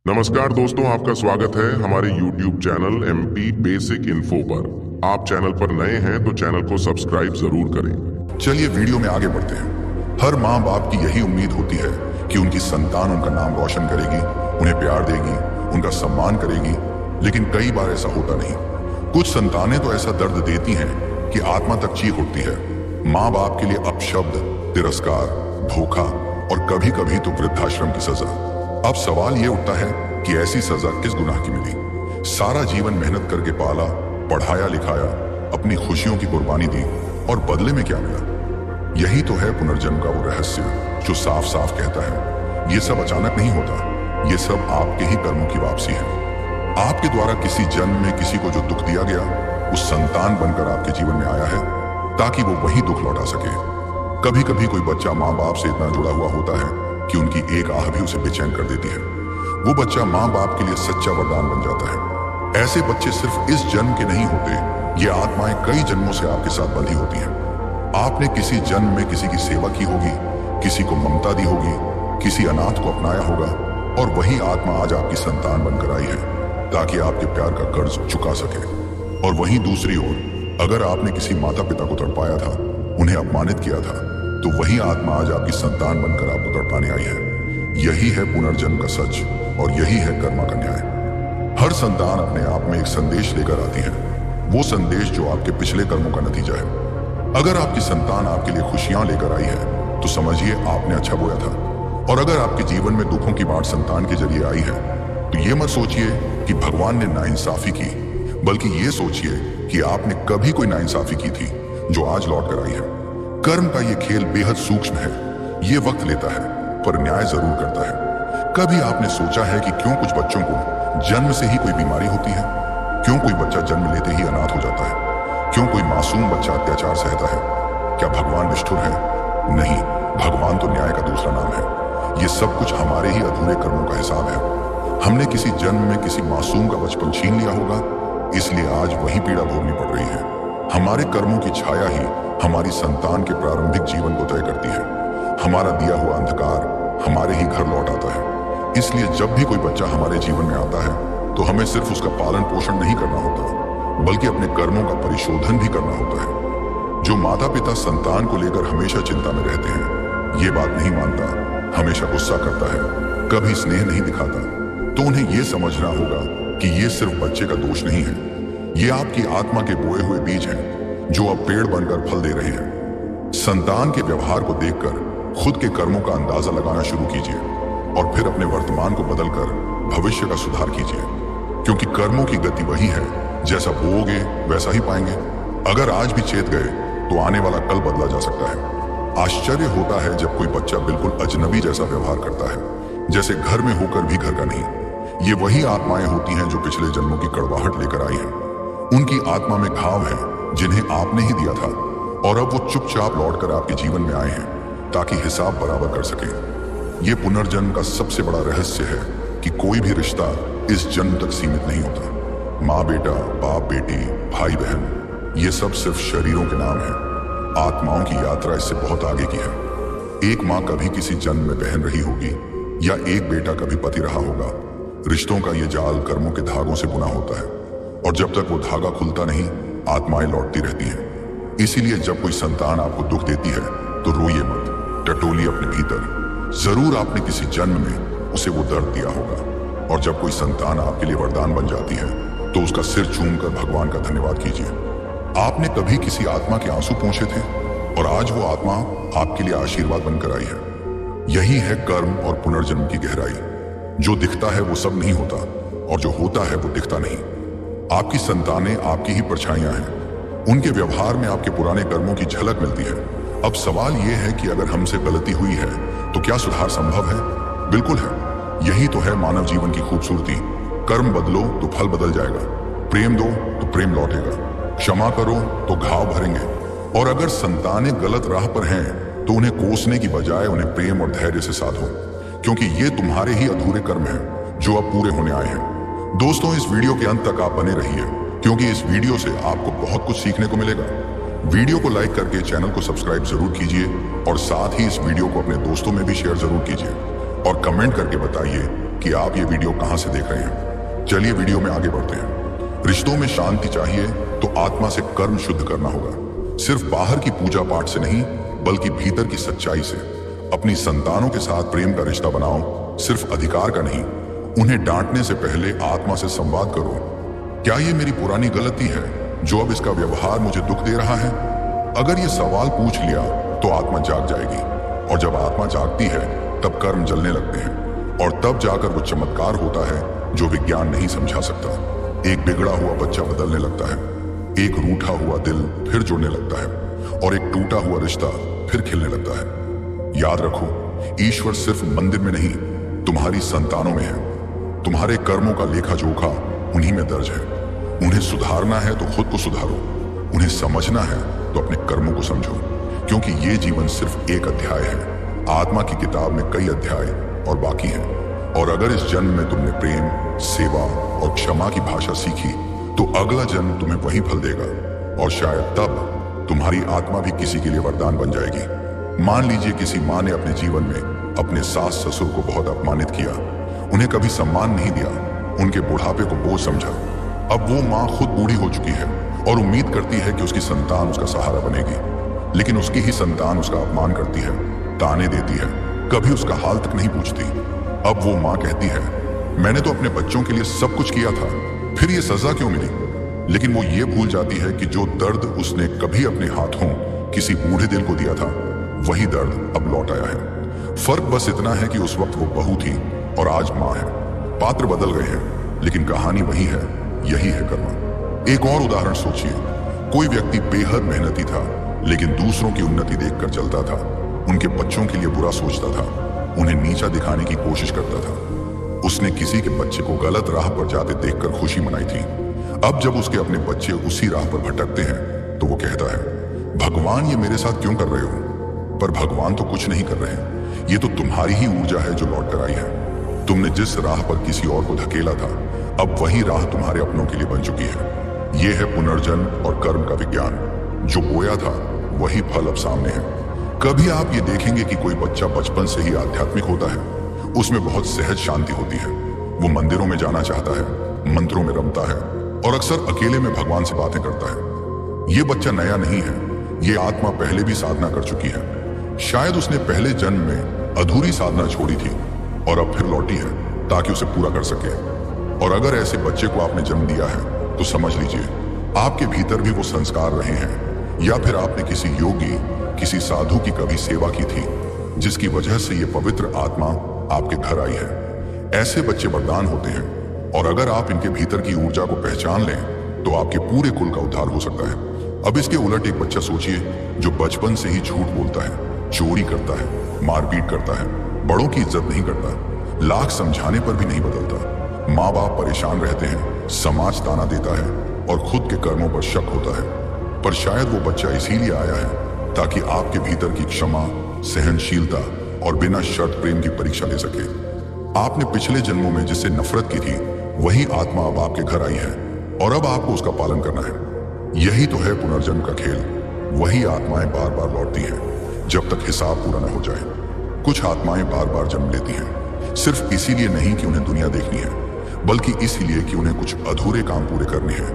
नमस्कार दोस्तों, आपका स्वागत है हमारे YouTube channel MP basic info पर। आप चैनल पर नए हैं तो चैनल को सब्सक्राइब जरूर करें। चलिए वीडियो में आगे बढ़ते हैं। हर माँ बाप की यही उम्मीद होती है कि उनकी संतान उनका नाम रोशन करेगी, उन्हें प्यार देगी, उनका सम्मान करेगी। लेकिन कई बार ऐसा होता नहीं। कुछ संतानें तो ऐसा दर्द देती हैं कि आत्मा तक चीख उठती है। माँ बाप के लिए अपशब्द, तिरस्कार, धोखा और कभी कभी तो वृद्धाश्रम की सजा। अब सवाल ये उठता है कि ऐसी सजा किस गुनाह की मिली? सारा जीवन मेहनत करके पाला, पढ़ाया लिखाया, अपनी खुशियों की कुर्बानी दी और बदले में क्या मिला? यही तो है पुनर्जन्म का वो रहस्य जो साफ साफ कहता है ये सब अचानक नहीं होता, ये सब आपके ही कर्मों की वापसी है। आपके द्वारा किसी जन्म में किसी को जो दुख दिया गया, उस संतान बनकर आपके जीवन में आया है ताकि वो वही दुख लौटा सके। कभी कभी कोई बच्चा माँ बाप से इतना जुड़ा हुआ होता है कि उनकी एक आह भी उसे बेचैन कर देती है। वो बच्चा माँ बाप के लिए सच्चा वरदान बन जाता है। ऐसे बच्चे सिर्फ इस जन्म के नहीं होते, ये आत्माएं कई जन्मों से आपके साथ बंधी होती हैं। आपने किसी जन्म में किसी की सेवा की होगी, किसी को ममता दी होगी, किसी अनाथ को अपनाया होगा और वही आत्मा आज आपकी संतान बनकर आई है ताकि आपके प्यार का कर्ज चुका सके। और वहीं दूसरी ओर, अगर आपने किसी माता पिता को तड़पाया था, उन्हें अपमानित किया था, तो वही आत्मा आज आपकी संतान बनकर आपको तड़पाने आई है। यही है पुनर्जन्म का सच और यही है कर्मा का न्याय। हर संतान अपने आप में एक संदेश लेकर आती है, वो संदेश जो आपके पिछले कर्मों का नतीजा है। अगर आपकी संतान आपके लिए खुशियां लेकर आई है तो समझिए आपने अच्छा बोया था। और अगर आपके जीवन में दुखों की बाढ़ संतान के जरिए आई है तो ये मत सोचिए कि भगवान ने नाइंसाफी की, बल्कि ये सोचिए कि आपने कभी कोई नाइंसाफी की थी जो आज लौट कर आई है। कर्म का ये खेल बेहद सूक्ष्म है, ये वक्त लेता है पर न्याय जरूर करता है। कभी आपने सोचा है कि क्यों कुछ बच्चों को जन्म से ही कोई बीमारी होती है? क्यों कोई बच्चा जन्म लेते ही अनाथ हो जाता है? क्यों कोई मासूम बच्चा अत्याचार सहता है? क्या भगवान निष्ठुर है? नहीं, भगवान तो न्याय का दूसरा नाम है। ये सब कुछ हमारे ही अधूरे कर्मों का हिसाब है। हमने किसी जन्म में किसी मासूम का बचपन छीन लिया होगा, इसलिए आज वही पीड़ा भोगनी पड़ रही है। हमारे कर्मों की छाया ही हमारी संतान के प्रारंभिक जीवन को तय करती है। हमारा दिया हुआ अंधकार हमारे ही घर लौट आता है। इसलिए जब भी कोई बच्चा हमारे जीवन में आता है तो हमें सिर्फ उसका पालन पोषण नहीं करना होता, बल्कि अपने कर्मों का परिशोधन भी करना होता है। जो माता पिता संतान को लेकर हमेशा चिंता में रहते हैं, ये बात नहीं मानता, हमेशा गुस्सा करता है, कभी स्नेह नहीं दिखाता, तो उन्हें यह समझना होगा कि ये सिर्फ बच्चे का दोष नहीं है, ये आपकी आत्मा के बोए हुए बीज हैं जो अब पेड़ बनकर फल दे रहे हैं। संतान के व्यवहार को देखकर खुद के कर्मों का अंदाजा लगाना शुरू कीजिए और फिर अपने वर्तमान को बदलकर भविष्य का सुधार कीजिए, क्योंकि कर्मों की गति वही है, जैसा बोओगे वैसा ही पाएंगे। अगर आज भी चेत गए तो आने वाला कल बदला जा सकता है। आश्चर्य होता है जब कोई बच्चा बिल्कुल अजनबी जैसा व्यवहार करता है, जैसे घर में होकर भी घर का नहीं। ये वही आत्माएं होती हैं जो पिछले जन्मों की कड़वाहट लेकर आई हैं। उनकी आत्मा में घाव है जिन्हें आपने ही दिया था और अब वो चुपचाप लौटकर आपके जीवन में आए हैं ताकि हिसाब बराबर कर सके। ये पुनर्जन्म का सबसे बड़ा रहस्य है कि कोई भी रिश्ता इस जन्म तक सीमित नहीं होता। माँ बेटा, बाप बेटी, भाई बहन, ये सब सिर्फ शरीरों के नाम हैं। आत्माओं की यात्रा इससे बहुत आगे की है। एक माँ कभी किसी जन्म में बहन रही होगी या एक बेटा कभी पति रहा होगा। रिश्तों का ये जाल कर्मों के धागों से बुना होता है और जब तक वो धागा खुलता नहीं, आत्माएं लौटती रहती हैं। इसीलिए जब कोई संतान आपको दुख देती है तो रोइए मत, टटोलिए अपने भीतर। जरूर आपने किसी जन्म में उसे वो दर्द दिया होगा। और जब कोई संतान आपके लिए वरदान बन जाती है तो उसका सिर चूमकर भगवान का धन्यवाद कीजिए। आपने कभी किसी आत्मा के आंसू पोंछे थे और आज वो आत्मा आपके लिए आशीर्वाद बनकर आई है। यही है कर्म और पुनर्जन्म की गहराई। जो दिखता है वो सब नहीं होता और जो होता है वो दिखता नहीं। आपकी संतानें आपकी ही परछाइयां हैं। उनके व्यवहार में आपके पुराने कर्मों की झलक मिलती है। अब सवाल यह है कि अगर हमसे गलती हुई है तो क्या सुधार संभव है? बिल्कुल है। यही तो है मानव जीवन की खूबसूरती। कर्म बदलो तो फल बदल जाएगा, प्रेम दो तो प्रेम लौटेगा, क्षमा करो तो घाव भरेंगे। और अगर संतानें गलत राह पर हैं तो उन्हें कोसने की बजाय उन्हें प्रेम और धैर्य से साधो, क्योंकि ये तुम्हारे ही अधूरे कर्म हैं जो अब पूरे होने आए हैं। दोस्तों, इस वीडियो के अंत तक आप बने रहिए, क्योंकि इस वीडियो से आपको बहुत कुछ सीखने को मिलेगा। वीडियो को लाइक करके चैनल को सब्सक्राइब जरूर कीजिए और साथ ही इस वीडियो को अपने दोस्तों में भी शेयर जरूर कीजिए और कमेंट करके बताइए कि आप ये वीडियो कहां से देख रहे हैं। चलिए वीडियो में आगे बढ़ते हैं। रिश्तों में शांति चाहिए तो आत्मा से कर्म शुद्ध करना होगा। सिर्फ बाहर की पूजा पाठ से नहीं, बल्कि भीतर की सच्चाई से। अपनी संतानों के साथ प्रेम का रिश्ता बनाओ, सिर्फ अधिकार का नहीं। उन्हें डांटने से पहले आत्मा से संवाद करो। क्या ये मेरी पुरानी गलती है जो अब इसका व्यवहार मुझे दुख दे रहा है? अगर ये सवाल पूछ लिया तो आत्मा जाग जाएगी, और जब आत्मा जागती है तब कर्म जलने लगते हैं, और तब जाकर वो चमत्कार होता है जो विज्ञान नहीं समझा सकता। एक बिगड़ा हुआ बच्चा बदलने लगता है, एक रूठा हुआ दिल फिर जुड़ने लगता है, और एक टूटा हुआ रिश्ता फिर खिलने लगता है। याद रखो, ईश्वर सिर्फ मंदिर में नहीं, तुम्हारी संतानों में है। तुम्हारे कर्मों का लेखा जोखा उन्हीं में दर्ज है। उन्हें सुधारना है तो खुद को सुधारो, उन्हें समझना है तो अपने कर्मों को समझो, क्योंकि ये जीवन सिर्फ एक अध्याय है। आत्मा की किताब में कई अध्याय और बाकी हैं। और अगर इस जन्म में तुमने प्रेम, सेवा और क्षमा की भाषा सीखी तो अगला जन्म तुम्हें वही फल देगा, और शायद तब तुम्हारी आत्मा भी किसी के लिए वरदान बन जाएगी। मान लीजिए किसी माँ ने अपने जीवन में अपने सास ससुर को बहुत अपमानित किया, उन्हें कभी सम्मान नहीं दिया, उनके बुढ़ापे को बोझ समझा। अब वो माँ खुद बूढ़ी हो चुकी है और उम्मीद करती है कि उसकी संतान उसका सहारा बनेगी, लेकिन उसकी ही संतान उसका अपमान करती है, ताने देती है, कभी उसका हाल तक नहीं पूछती। अब वो माँ कहती है, मैंने तो अपने बच्चों के लिए सब कुछ किया था, फिर ये सजा क्यों मिली? लेकिन वो ये भूल जाती है कि जो दर्द उसने कभी अपने हाथों किसी बूढ़े दिल को दिया था, वही दर्द अब लौट आया है। फर्क बस इतना है कि उस वक्त वो बहू थी और आज माँ है। पात्र बदल गए हैं, लेकिन कहानी वही है। यही है कर्म। एक और उदाहरण सोचिए। कोई व्यक्ति बेहद मेहनती था, लेकिन दूसरों की उन्नति देखकर चलता था, उनके बच्चों के लिए बुरा सोचता था, उन्हें नीचा दिखाने की कोशिश करता था। उसने किसी के बच्चे को गलत राह पर जाते देखकर खुशी मनाई थी। अब जब उसके अपने बच्चे उसी राह पर भटकते हैं तो वो कहता है, भगवान ये मेरे साथ क्यों कर रहे हो? पर भगवान तो कुछ नहीं कर रहे, ये तो तुम्हारी ही ऊर्जा है जो लौट कर आई है। तुमने जिस राह पर किसी और को धकेला था, अब वही राह तुम्हारे अपनों के लिए बन चुकी है। यह है पुनर्जन्म और कर्म का विज्ञान। जो बोया था वही फल अब सामने है। कभी आप ये देखेंगे कि कोई बच्चा बचपन से ही आध्यात्मिक होता है, उसमें बहुत सहज शांति होती है। वो मंदिरों में जाना चाहता है, मंत्रों में रमता है, और अक्सर अकेले में भगवान से बातें करता है। ये बच्चा नया नहीं है, ये आत्मा पहले भी साधना कर चुकी है। शायद उसने पहले जन्म में अधूरी साधना छोड़ी थी और अब फिर लौटी है ताकि उसे पूरा कर सके। और अगर ऐसे बच्चे को आपने जन्म दिया है तो समझ लीजिए आपके भीतर भी वो संस्कार रहे हैं, या फिर आपने किसी योगी, किसी साधु की कभी सेवा की थी, जिसकी वजह से ये पवित्र आत्मा आपके घर आई है। ऐसे बच्चे वरदान होते हैं, और अगर आप इनके भीतर की ऊर्जा को पहचान लें तो आपके पूरे कुल का उद्धार हो सकता है। अब इसके उलट एक बच्चा सोचिए जो बचपन से ही झूठ बोलता है, चोरी करता है, मारपीट करता है, बड़ों की इज्जत नहीं करता, लाख समझाने पर भी नहीं बदलता। माँ बाप परेशान रहते हैं, समाज ताना देता है और खुद के कर्मों पर शक होता है। पर शायद वो बच्चा इसीलिए आया है ताकि आपके भीतर की क्षमा, सहनशीलता और बिना शर्त प्रेम की परीक्षा ले सके। आपने पिछले जन्मों में जिससे नफरत की थी, वही आत्मा अब आपके घर आई है, और अब आपको उसका पालन करना है। यही तो है पुनर्जन्म का खेल। वही आत्माएं बार बार लौटती हैं जब तक हिसाब पूरा न हो जाए। कुछ आत्माएं बार बार जन्म लेती हैं, सिर्फ इसीलिए नहीं कि उन्हें दुनिया देखनी है, बल्कि इसलिए कि उन्हें कुछ अधूरे काम पूरे करने हैं,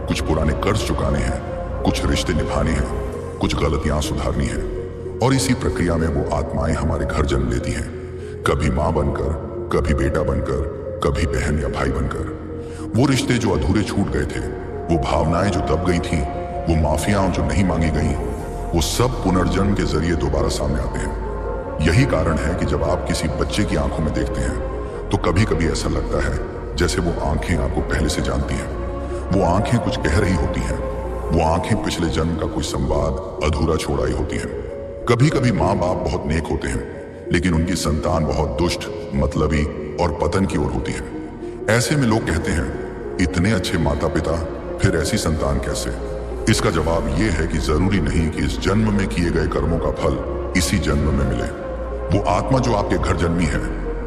कुछ पुराने कर्ज चुकाने हैं, कुछ रिश्ते निभाने हैं, कुछ गलतियां सुधारनी है। और इसी प्रक्रिया में वो आत्माएं हमारे घर जन्म लेती हैं, कभी माँ बनकर, कभी बेटा बनकर, कभी बहन या भाई बनकर। वो रिश्ते जो अधूरे छूट गए थे, वो भावनाएं जो दब गई थी, वो माफियां जो नहीं मांगी गई, वो सब पुनर्जन्म के जरिए दोबारा सामने आते हैं। यही कारण है कि जब आप किसी बच्चे की आंखों में देखते हैं तो कभी कभी ऐसा लगता है जैसे वो आंखें आपको पहले से जानती हैं। वो आंखें कुछ कह रही होती हैं, वो आंखें पिछले जन्म का कोई संवाद अधूरा छोड़ आई होती हैं। कभी कभी माँ बाप बहुत नेक होते हैं, लेकिन उनकी संतान बहुत दुष्ट, मतलबी और पतन की ओर होती है। ऐसे में लोग कहते हैं, इतने अच्छे माता पिता, फिर ऐसी संतान कैसे? इसका जवाब ये है कि जरूरी नहीं कि इस जन्म में किए गए कर्मों का फल इसी जन्म में मिले। वो आत्मा जो आपके घर जन्मी है,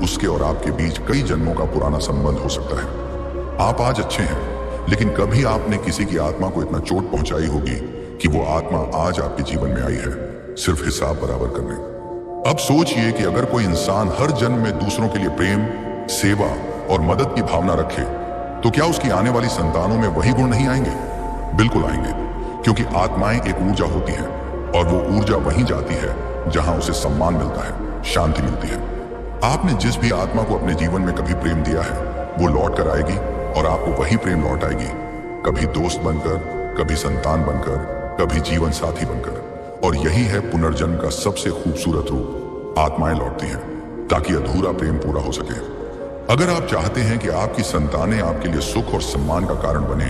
उसके और आपके बीच कई जन्मों का पुराना संबंध हो सकता है। आप आज अच्छे हैं, लेकिन कभी आपने किसी की आत्मा को इतना चोट पहुंचाई होगी कि वो आत्मा आज आपके जीवन में आई है, सिर्फ हिसाब बराबर करने। अब सोचिए कि अगर कोई इंसान हर जन्म में दूसरों के लिए प्रेम, सेवा और मदद की भावना रखे, तो क्या उसकी आने वाली संतानों में वही गुण नहीं आएंगे? बिल्कुल आएंगे, क्योंकि आत्माएं एक ऊर्जा होती हैं और वो ऊर्जा वहीं जाती है जहां उसे सम्मान मिलता है, शांति मिलती है। आपने जिस भी आत्मा को अपने जीवन में कभी प्रेम दिया है, वो लौट कर आएगी और आपको वही प्रेम लौट आएगी, कभी दोस्त बनकर, कभी संतान बनकर, कभी जीवन साथी बनकर। और यही है पुनर्जन्म का सबसे खूबसूरत रूप। आत्माएं लौटती हैं ताकि अधूरा प्रेम पूरा हो सके। अगर आप चाहते हैं कि आपकी संतानें आपके लिए सुख और सम्मान का कारण बने,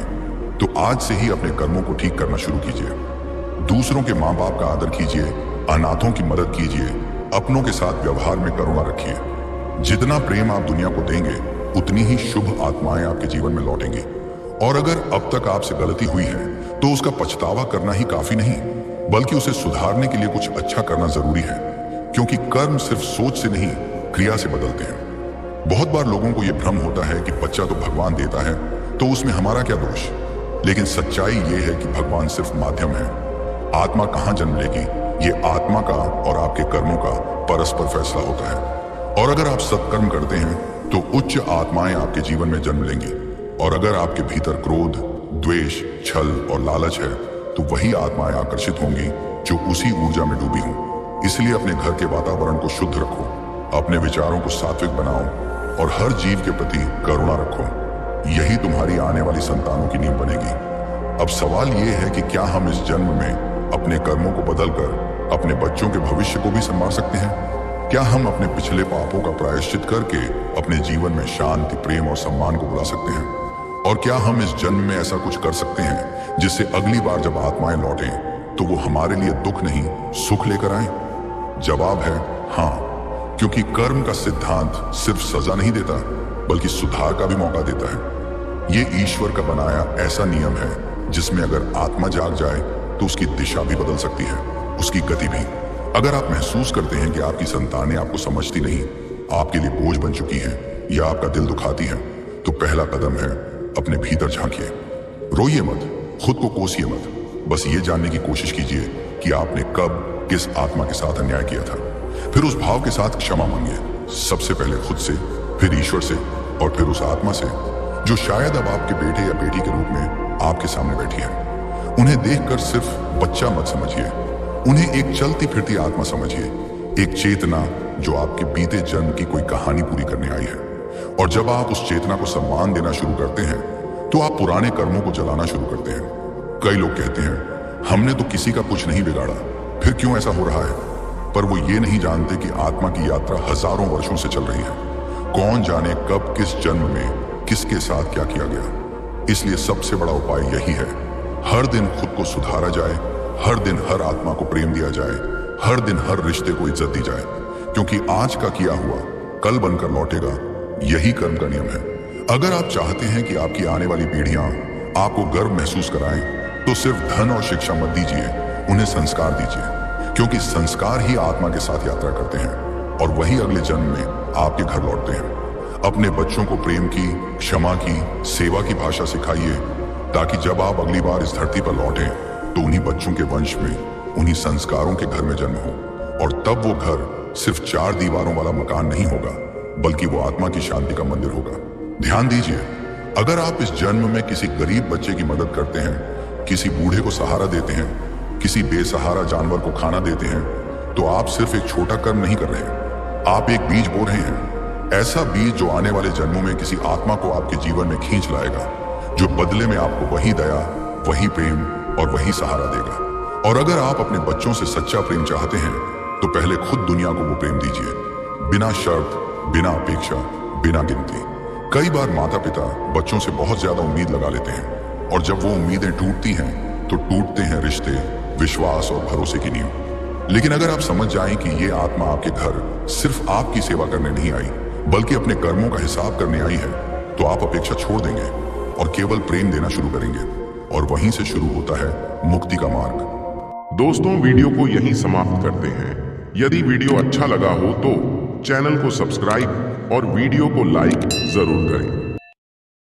तो आज से ही अपने कर्मों को ठीक करना शुरू कीजिए। दूसरों के माँ बाप का आदर कीजिए, अनाथों की मदद कीजिए, अपनों के साथ व्यवहार में करुणा रखिए। जितना प्रेम आप दुनिया को देंगे, उतनी ही शुभ आत्माएं आपके जीवन में लौटेंगी। और अगर अब तक आपसे गलती हुई है, तो उसका पछतावा करना ही काफी नहीं, बल्कि उसे सुधारने के लिए कुछ अच्छा करना जरूरी है, क्योंकि कर्म सिर्फ सोच से नहीं, क्रिया से बदलते हैं। बहुत बार लोगों को यह भ्रम होता है कि बच्चा तो भगवान देता है, तो उसमें हमारा क्या दोष। लेकिन सच्चाई यह है कि भगवान सिर्फ माध्यम है। आत्मा कहां जन्म लेगी, ये आत्मा का और आपके कर्मों का परस्पर फैसला होता है। और अगर आप सत्कर्म करते हैं, तो उच्च आत्माएं आपके जीवन में जन्म लेंगी। और अगर आपके भीतर क्रोध, द्वेष, छल और लालच है, तो वही आत्माएं आकर्षित होंगी जो उसी ऊर्जा में डूबी हों। इसलिए अपने घर के वातावरण को शुद्ध रखो, अपने विचारों को सात्विक बनाओ और हर जीव के प्रति करुणा रखो। यही तुम्हारी आने वाली संतानों की नींव बनेगी। अब सवाल यह है कि क्या हम इस जन्म में अपने कर्मों को बदलकर अपने बच्चों के भविष्य को भी संवार सकते हैं? क्या हम अपने पिछले पापों का प्रायश्चित करके अपने जीवन में शांति, प्रेम और सम्मान को बुला सकते हैं? और क्या हम इस जन्म में ऐसा कुछ कर सकते हैं जिससे अगली बार जब आत्माएं लौटें तो वो हमारे लिए दुख नहीं, सुख लेकर आए? जवाब है हाँ, क्योंकि कर्म का सिद्धांत सिर्फ सजा नहीं देता, बल्कि सुधार का भी मौका देता है। ये ईश्वर का बनाया ऐसा नियम है जिसमें अगर आत्मा जाग जाए तो उसकी दिशा भी बदल सकती है, उसकी गति भी। अगर आप महसूस करते हैं कि आपकी संतानें आपको समझती नहीं, आपके लिए बोझ बन चुकी हैं या आपका दिल दुखाती है, तो पहला कदम है अपने भीतर झांकिए। रोइए मत, खुद को कोसिए मत, बस ये जानने की कोशिश कीजिए कि आपने कब किस आत्मा के साथ अन्याय किया था। फिर उस भाव के साथ क्षमा मांगिए, सबसे पहले खुद से, फिर ईश्वर से और फिर उस आत्मा से जो शायद अब आपके बेटे या बेटी के रूप में आपके सामने बैठी है। उन्हें देखकर सिर्फ बच्चा मत समझिए, उन्हें एक चलती फिरती आत्मा समझिए, एक चेतना जो आपके बीते जन्म की कोई कहानी पूरी करने आई है। और जब आप उस चेतना को सम्मान देना शुरू करते हैं, तो आप पुराने कर्मों को जलाना शुरू करते हैं। कई लोग कहते हैं हमने तो किसी का कुछ नहीं बिगाड़ा, फिर क्यों ऐसा हो रहा है? पर वो ये नहीं जानते कि आत्मा की यात्रा हजारों वर्षों से चल रही है। कौन जाने कब किस जन्म में किसके साथ क्या किया गया। इसलिए सबसे बड़ा उपाय यही है, हर दिन खुद को सुधारा जाए, हर दिन हर आत्मा को प्रेम दिया जाए, हर दिन हर रिश्ते को इज्जत दी जाए, क्योंकि आज का किया हुआ कल बनकर लौटेगा। यही कर्म का नियम है। अगर आप चाहते हैं कि आपकी आने वाली पीढ़ियां आपको गर्व महसूस कराएं, तो सिर्फ धन और शिक्षा मत दीजिए, उन्हें संस्कार दीजिए, क्योंकि संस्कार ही आत्मा के साथ यात्रा करते हैं और वही अगले जन्म में आपके घर लौटते हैं। अपने बच्चों को प्रेम की, क्षमा की, सेवा की भाषा सिखाइए, ताकि जब आप अगली बार इस धरती पर लौटें तो उन्हीं बच्चों के वंश में, उन्हीं संस्कारों के घर में जन्म हो। और तब वो घर सिर्फ 4 दीवारों वाला मकान नहीं होगा, बल्कि वो आत्मा की शांति का मंदिर होगा। ध्यान दीजिए, अगर आप इस जन्म में किसी गरीब बच्चे की मदद करते हैं, किसी बूढ़े को सहारा देते हैं, किसी बेसहारा जानवर को खाना देते हैं, तो आप सिर्फ एक छोटा कर्म नहीं कर रहे, आप एक बीज बो रहे हैं। ऐसा बीज जो आने वाले जन्मों में किसी आत्मा को आपके जीवन में खींच लाएगा, जो बदले में आपको वही दया, वही प्रेम और वही सहारा देगा। और अगर आप अपने बच्चों से सच्चा प्रेम चाहते हैं, तो पहले खुद दुनिया को वो प्रेम दीजिए, बिना शर्त, बिना अपेक्षा, बिना गिनती। कई बार माता पिता बच्चों से बहुत ज्यादा उम्मीद लगा लेते हैं, और जब वो उम्मीदें टूटती हैं, तो टूटते हैं रिश्ते, विश्वास और भरोसे की नींव। लेकिन अगर आप समझ जाएं कि ये आत्मा आपके घर सिर्फ आपकी सेवा करने नहीं आई, बल्कि अपने कर्मों का हिसाब करने आई है, तो आप अपेक्षा छोड़ देंगे और केवल प्रेम देना शुरू करेंगे। और वहीं से शुरू होता है मुक्ति का मार्ग। दोस्तों, वीडियो को यहीं समाप्त करते हैं। यदि वीडियो अच्छा लगा हो तो चैनल को सब्सक्राइब और वीडियो को लाइक जरूर करें।